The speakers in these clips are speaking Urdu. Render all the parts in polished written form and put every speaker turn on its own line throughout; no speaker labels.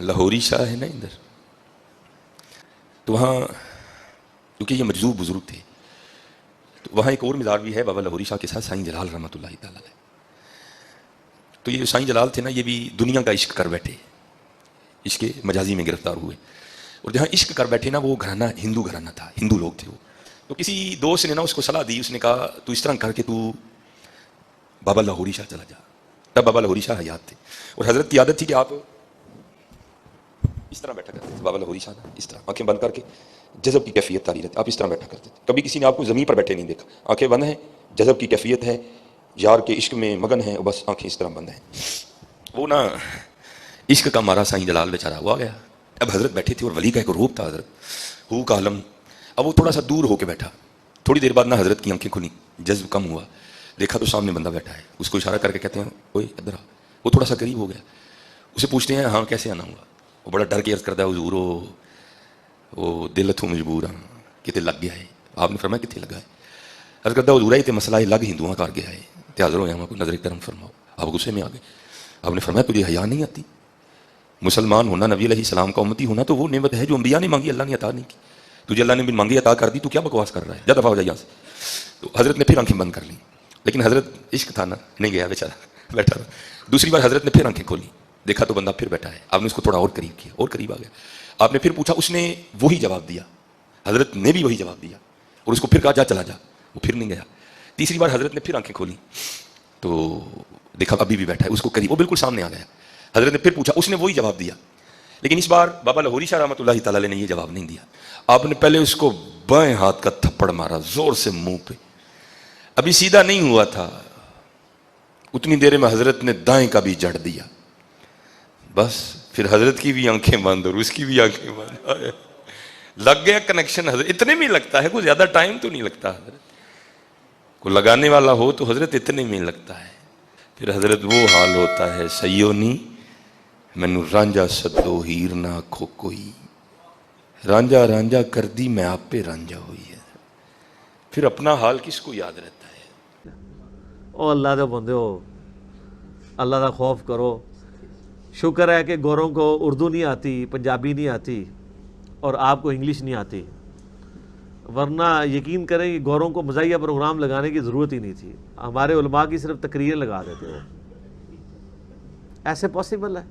لاہوری شاہ ہے نا ادھر، تو وہاں کیونکہ یہ مجذوب بزرگ تھے، تو وہاں ایک اور مزار بھی ہے بابا لاہوری شاہ کے ساتھ، سائیں جلال رحمۃ اللہ تعالیٰ علیہ۔ تو یہ جو سائیں جلال تھے نا، یہ بھی دنیا کا عشق کر بیٹھے، عشق مجازی میں گرفتار ہوئے، اور جہاں عشق کر بیٹھے نا وہ گھرانہ ہندو گھرانہ تھا، ہندو لوگ تھے وہ۔ تو کسی دوست نے نا اس کو صلاح دی، اس نے کہا تو اس طرح کر کے تو بابا لاہوری شاہ چلا جا۔ تب بابا لاہوری شاہ حیات تھے، اور حضرت کی عادت تھی کہ آپ اس طرح بیٹھا کرتے تھے۔ بابا لاہوری شاہ اس طرح آنکھیں بند کر کے، جذب کی کیفیت تاری رہتی، آپ اس طرح بیٹھا کرتے تھے۔ کبھی کسی نے آپ کو زمین پر بیٹھے نہیں دیکھا، آنکھیں بند ہیں، جذب کی کیفیت ہے، یار کے عشق میں مگن ہے، بس آنکھیں اس طرح بند ہیں۔ وہ نا عشق کا مارا سائیں جلال بیچارہ ہوا گیا۔ اب حضرت بیٹھے تھے اور ولی کا ایک روپ تھا حضرت، ہو کا عالم۔ اب وہ تھوڑا سا دور ہو کے بیٹھا، تھوڑی دیر بعد نا حضرت کی آنکھیں کھلی، جذب کم ہوا، دیکھا تو سامنے بندہ بیٹھا ہے، اس کو اشارہ کر کے کہتے ہیں اوئے ادھر آ۔ وہ تھوڑا سا قریب ہو گیا، اسے پوچھتے ہیں ہاں کیسے آنا ہوا؟ وہ بڑا ڈر کے عرض کرتا ہے حضور وہ دل تھوں مجبور ہاں کتے لگ گیا ہے۔ آپ نے فرمایا کتنے لگا ہے؟ عرض کرتا حضور تے مسئلہ ہے لگ ہندوؤں کر گیا ہے، تے حاضر ہو یہاں کو نظر کرم فرماؤ۔ آپ غصے میں آ گئے، آپ نے فرمایا تجھے حیا نہیں آتی؟ مسلمان ہونا، نبی علیہ السلام کا امتی ہونا تو وہ نعمت ہے جو انبیاء نے مانگی، اللہ نے عطا نہیں کی۔ تجھے اللہ نے بھی مانگی عطا کر دی، تو کیا بکواس کر رہا ہے؟ جا دفعہ ہو جائے یہاں سے۔ تو حضرت نے پھر آنکھیں بند کر لی، لیکن حضرت عشق تھا نا، نہیں گیا بیچارہ، بیٹھا رہا۔ دوسری بار حضرت نے پھر آنکھیں کھولی، دیکھا تو بندہ پھر بیٹھا ہے۔ آپ نے اس کو تھوڑا اور قریب کیا، اور قریب آ گیا۔ آپ نے پھر پوچھا، اس نے وہی جواب دیا، حضرت نے بھی وہی جواب دیا، اور اس کو پھر کہا جا چلا جا، وہ پھر نہیں گیا۔ تیسری بار حضرت نے پھر آنکھیں کھولی تو دیکھا ابھی بھی بیٹھا ہے، اس کو قریب، وہ بالکل سامنے آ گیا۔ حضرت نے پھر پوچھا، اس نے وہی جواب دیا، لیکن اس بار بابا لاہوری شاہ رحمۃ اللہ تعالی نے یہ جواب نہیں دیا۔ آپ نے پہلے اس کو بائیں ہاتھ کا تھپڑ مارا زور سے منہ پہ، ابھی سیدھا نہیں ہوا تھا، اتنی دیر میں حضرت نے دائیں کا بھی جڑ دیا، بس پھر حضرت کی بھی آنکھیں بند اور اس کی بھی آنکھیں بند، لگ گیا کنیکشن۔ حضرت اتنے میں لگتا ہے، کوئی زیادہ ٹائم تو نہیں لگتا، حضرت کو لگانے والا ہو تو حضرت اتنے میں لگتا ہے۔ پھر حضرت وہ حال ہوتا ہے، سیونی مینو رانجا سدو ہیر نہ کھو کوئی، رانجا رانجا کر دی میں آپ پہ رانجا ہوئی ہے۔ پھر اپنا حال کس کو یاد رہتا ہے؟
او اللہ دے بندے ہو، اللہ دا خوف کرو۔ شکر ہے کہ گوروں کو اردو نہیں آتی، پنجابی نہیں آتی، اور آپ کو انگلش نہیں آتی، ورنہ یقین کریں کہ گوروں کو مزاحیہ پروگرام لگانے کی ضرورت ہی نہیں تھی، ہمارے علماء کی صرف تقریریں لگا دیتے ہو۔ ایسے پاسبل ہے؟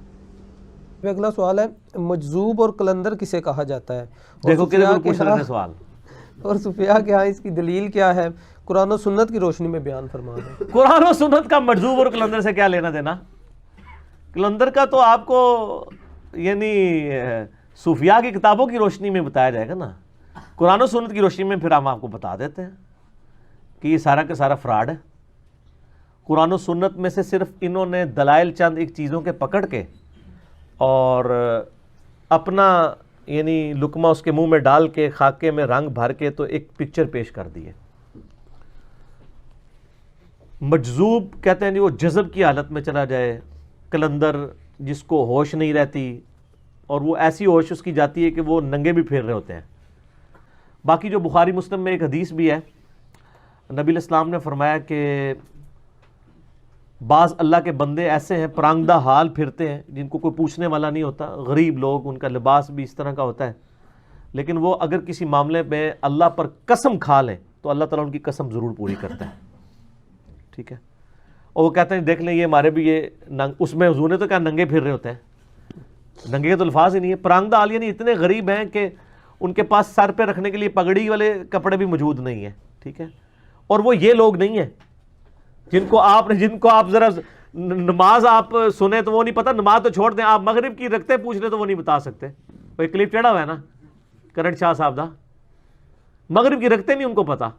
اگلا سوال ہے، مجذوب اور قلندر کسے کہا جاتا ہے؟
دیکھو کدھر کو پوچھ رہے ہیں سوال۔
اور صوفیاء کے ہاں اس کی دلیل کیا ہے؟ قرآن و سنت کی روشنی میں بیان فرما دیں۔
قرآن و سنت کا مجذوب اور قلندر سے کیا لینا دینا؟ قلندر کا تو آپ کو یعنی صوفیاء کی کتابوں کی روشنی میں بتایا جائے گا نا، قرآن و سنت کی روشنی میں پھر ہم آپ کو بتا دیتے ہیں کہ یہ سارا کا سارا فراڈ ہے۔ قرآن و سنت میں سے صرف انہوں نے دلائل چند ایک چیزوں کے پکڑ کے اور اپنا یعنی لقمہ اس کے منہ میں ڈال کے خاکے میں رنگ بھر کے تو ایک پکچر پیش کر دی ہے۔ مجذوب کہتے ہیں جی وہ جذب کی حالت میں چلا جائے، قلندر جس کو ہوش نہیں رہتی اور وہ ایسی ہوش اس کی جاتی ہے کہ وہ ننگے بھی پھیر رہے ہوتے ہیں۔ باقی جو بخاری مسلم میں ایک حدیث بھی ہے، نبی علیہ السلام نے فرمایا کہ بعض اللہ کے بندے ایسے ہیں پرانگدہ حال پھرتے ہیں، جن کو کوئی پوچھنے والا نہیں ہوتا، غریب لوگ، ان کا لباس بھی اس طرح کا ہوتا ہے، لیکن وہ اگر کسی معاملے میں اللہ پر قسم کھا لیں تو اللہ تعالیٰ ان کی قسم ضرور پوری کرتا ہے، ٹھیک ہے۔ اور وہ کہتے ہیں دیکھ لیں یہ ہمارے بھی یہ اس میں حضور نے تو کہا ننگے پھر رہے ہوتے ہیں، ننگے کے تو الفاظ ہی نہیں ہے۔ پرانگدہ حال یعنی اتنے غریب ہیں کہ ان کے پاس سر پہ رکھنے کے لیے پگڑی والے کپڑے بھی موجود نہیں ہیں، ٹھیک ہے۔ اور وہ یہ لوگ نہیں ہیں جن کو آپ ذرا نماز آپ سنیں تو وہ نہیں پتہ، نماز تو چھوڑ دیں، آپ مغرب کی رکھتے پوچھ لیں تو وہ نہیں بتا سکتے۔ وہ کلپ چڑھا ہوا ہے نا کرن شاہ صاحب دا، مغرب کی رکھتے نہیں ان کو پتا۔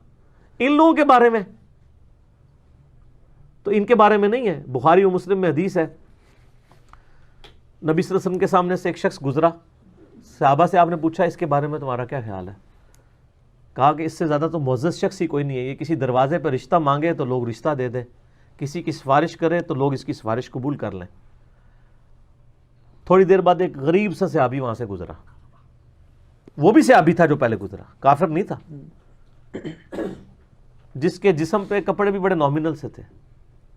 ان لوگوں کے بارے میں تو ان کے بارے میں نہیں ہے۔ بخاری و مسلم میں حدیث ہے، نبی صلی اللہ علیہ وسلم کے سامنے سے ایک شخص گزرا، صحابہ سے آپ نے پوچھا اس کے بارے میں تمہارا کیا خیال ہے؟ کہا کہ اس سے زیادہ تو معزز شخص ہی کوئی نہیں ہے، یہ کسی دروازے پہ رشتہ مانگے تو لوگ رشتہ دے دیں، کسی کی سفارش کرے تو لوگ اس کی سفارش قبول کر لیں۔ تھوڑی دیر بعد ایک غریب سا صحابی وہاں سے گزرا، وہ بھی صحابی تھا جو پہلے گزرا، کافر نہیں تھا، جس کے جسم پہ کپڑے بھی بڑے نامنل سے تھے۔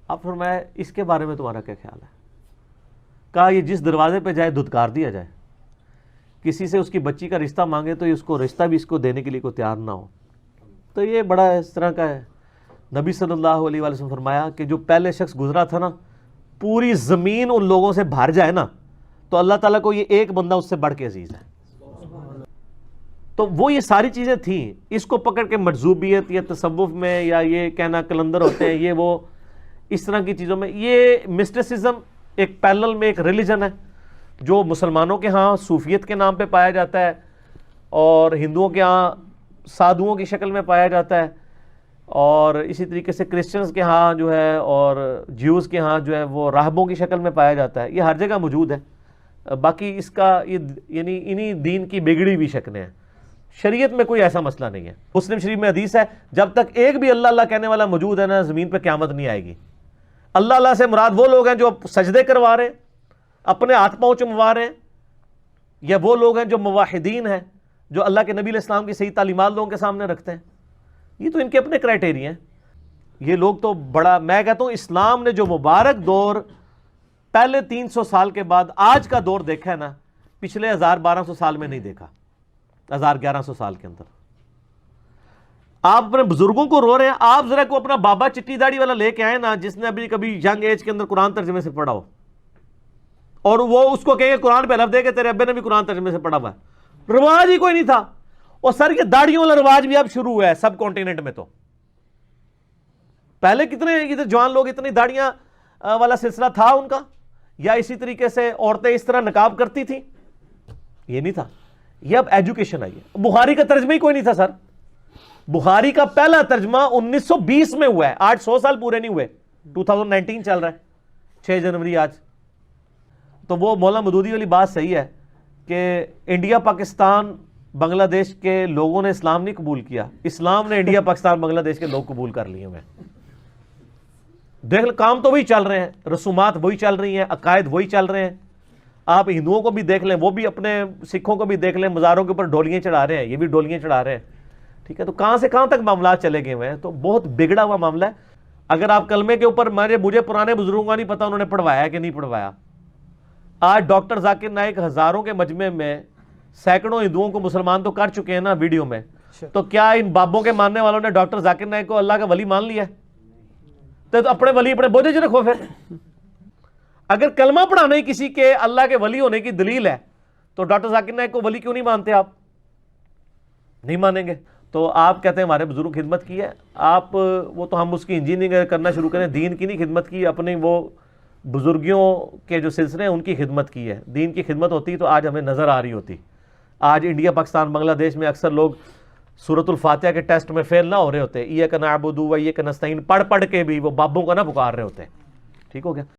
آپ فرمایا اس کے بارے میں تمہارا کیا خیال ہے؟ کہا یہ جس دروازے پہ جائے دھتکار دیا جائے، کسی سے اس کی بچی کا رشتہ مانگے تو اس کو رشتہ بھی اس کو دینے کے لیے کوئی تیار نہ ہو. تو یہ بڑا اس طرح کا ہے. نبی صلی اللہ علیہ وسلم فرمایا کہ جو پہلے شخص گزرا تھا نا، پوری زمین ان لوگوں سے بھر جائے نا تو اللہ تعالیٰ کو یہ ایک بندہ اس سے بڑھ کے عزیز ہے. تو وہ یہ ساری چیزیں تھیں. اس کو پکڑ کے مجذوبیت یا تصوف میں یا یہ کہنا کلندر ہوتے ہیں یہ وہ اس طرح کی چیزوں میں، یہ مسٹسزم ایک پیرلل میں ایک ریلیجن ہے جو مسلمانوں کے ہاں صوفیت کے نام پہ پایا جاتا ہے اور ہندوؤں کے ہاں سادھوؤں کی شکل میں پایا جاتا ہے، اور اسی طریقے سے کرسچنز کے ہاں جو ہے اور جیوز کے ہاں جو ہے وہ راہبوں کی شکل میں پایا جاتا ہے. یہ ہر جگہ موجود ہے. باقی اس کا یعنی انہی دین کی بگڑی ہوئی شکلیں ہیں. شریعت میں کوئی ایسا مسئلہ نہیں ہے. مسلم شریف میں حدیث ہے جب تک ایک بھی اللہ اللہ کہنے والا موجود ہے نا زمین پہ قیامت نہیں آئے گی. اللہ اللہ سے مراد وہ لوگ ہیں جو سجدے کروا رہے ہیں، اپنے ہاتھ پاؤں چموا رہے ہیں، یا وہ لوگ ہیں جو موحدین ہیں، جو اللہ کے نبی علیہ السلام کی صحیح تعلیمات لوگوں کے سامنے رکھتے ہیں. یہ تو ان کے اپنے کرائٹیریا ہیں. یہ لوگ تو بڑا، میں کہتا ہوں اسلام نے جو مبارک دور پہلے 300 سال کے بعد آج کا دور دیکھا ہے نا، پچھلے 1200 سال میں نہیں دیکھا. 1100 سال کے اندر آپ اپنے بزرگوں کو رو رہے ہیں. آپ ذرا کو اپنا بابا چٹی داڑھی والا لے کے آئے نا جس نے ابھی کبھی ینگ ایج کے اندر قرآن ترجمے سے پڑھا ہو، اور وہ اس کو کہے قرآن پہ لفظ دے کہ تیرے ابے نے بھی قرآن ترجمے سے پڑھا ہوا ہے. رواج ہی کوئی نہیں تھا. اور سر یہ داڑھیوں والا رواج بھی اب شروع ہوا ہے سب کانٹیننٹ میں. تو پہلے کتنے جوان لوگ اتنی داڑھیاں والا سلسلہ تھا ان کا، یا اسی طریقے سے عورتیں اس طرح نقاب کرتی تھیں؟ یہ نہیں تھا. یہ اب ایجوکیشن آئی ہے. بخاری کا ترجمہ ہی کوئی نہیں تھا سر. بخاری کا پہلا ترجمہ 1920 میں ہوا ہے. آج 100 سال پورے نہیں ہوئے. 2019 چل رہا ہے، 6 جنوری آج. تو وہ مولانا مودودی والی بات صحیح ہے کہ انڈیا پاکستان بنگلہ دیش کے لوگوں نے اسلام نہیں قبول کیا، اسلام نے انڈیا پاکستان بنگلہ دیش کے لوگ قبول کر لیے ہوئے. دیکھ کام تو وہی چل رہے ہیں، رسومات وہی چل رہی ہیں، عقائد وہی چل رہے ہیں. آپ ہندوؤں کو بھی دیکھ لیں، وہ بھی اپنے سکھوں کو بھی دیکھ لیں، مزاروں کے اوپر ڈولیاں چڑھا رہے ہیں، یہ بھی ڈولیاں چڑھا رہے ہیں. ٹھیک ہے، تو کہاں سے کہاں تک معاملات چلے گئے ہوئے ہیں. تو بہت بگڑا ہوا معاملہ ہے. اگر آپ کلمے کے اوپر مجھے پرانے بزرگوں کا نہیں پتا انہوں نے پڑھوایا کہ نہیں پڑھوایا. آج ڈاکٹر ذاکر نائک ہزاروں کے مجمع میں سینکڑوں ہندوؤں کو مسلمان تو کر چکے ہیں نا ویڈیو میں. تو کیا ان بابوں کے ماننے والوں نے ڈاکٹر ذاکر نائک کو اللہ کا ولی مان لیا؟ تو اپنے ولی اپنے بوجھے چ رکھو. پھر اگر کلمہ پڑھانا ہی کسی کے اللہ کے ولی ہونے کی دلیل ہے تو ڈاکٹر ذاکر نائک کو ولی کیوں نہیں مانتے؟ آپ نہیں مانیں گے. تو آپ کہتے ہیں ہمارے بزرگ خدمت کی ہے. آپ وہ تو ہم اس کی انجینئرنگ کرنا شروع کریں. دین کی نہیں خدمت کی، اپنی وہ بزرگیوں کے جو سلسلے ہیں ان کی خدمت کی ہے. دین کی خدمت ہوتی تو آج ہمیں نظر آ رہی ہوتی. آج انڈیا پاکستان بنگلہ دیش میں اکثر لوگ سورۃ الفاتحہ کے ٹیسٹ میں فیل نہ ہو رہے ہوتے، ایاک نعبد و ایاک نستعین پڑھ پڑھ کے بھی وہ بابوں کا نہ پکار رہے ہوتے. ٹھیک ہو گیا.